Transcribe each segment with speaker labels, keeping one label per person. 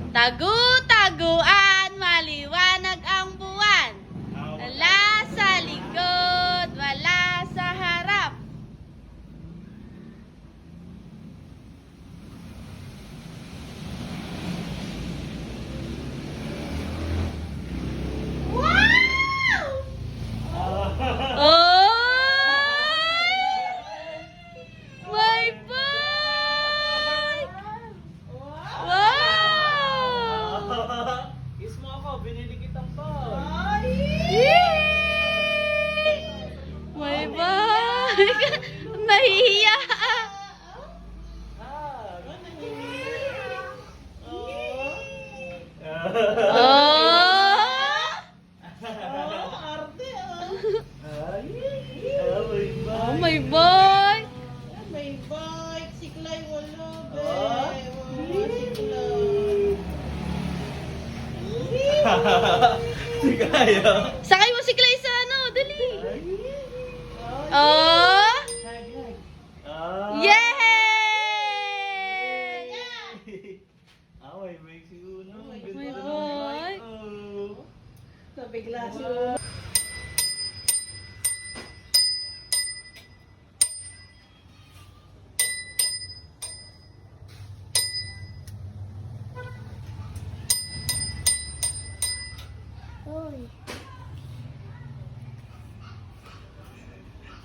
Speaker 1: Tagu-taguan, maliwanag ang buwan. Wala sa likod, wala sa harap. May bike! Wow!
Speaker 2: Kiss mo ako, binili kitang bag.
Speaker 1: May bike! Nahihiya! Oh, may bike!
Speaker 3: May bike, siklay wala, be.
Speaker 2: Ah?
Speaker 3: Wala, siklay.
Speaker 2: Kaya.
Speaker 1: Sakay mo si Clay sa ano, dali! Oh! Yay!
Speaker 2: May bike si Uno.
Speaker 1: May bike.
Speaker 3: Nabigla siya.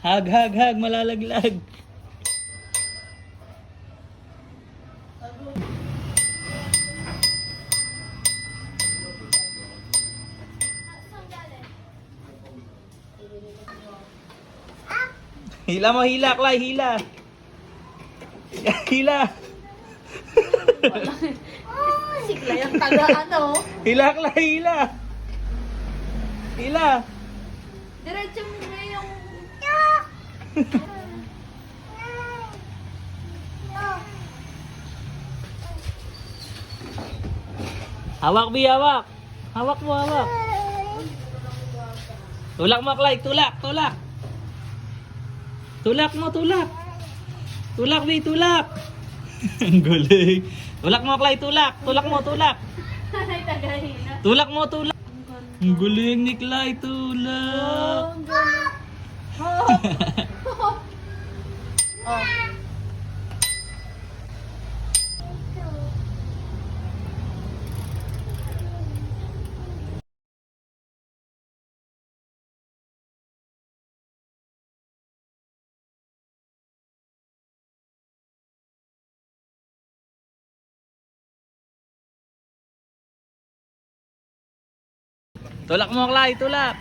Speaker 2: Hag, malalaglag. Hila mo, hila, Clay, hila. Hila.
Speaker 3: Siklay ang taga ano.
Speaker 2: Hila, Clay, hila. Hila.
Speaker 3: Diretso mo na yung...
Speaker 2: Hawak, Bi, hawak. Hawak mo, hawak. Tulak mo, Clay, tulak, tulak. Tulak mo, tulak. Tulak, Bi, tulak. Ang galing. Tulak mo, Clay, tulak. Tulak mo, tulak.
Speaker 3: Ay, tagahina.
Speaker 2: Tulak mo, tulak. Ang galing ni Clay, tulak. Tulak mo, Clay, tulak.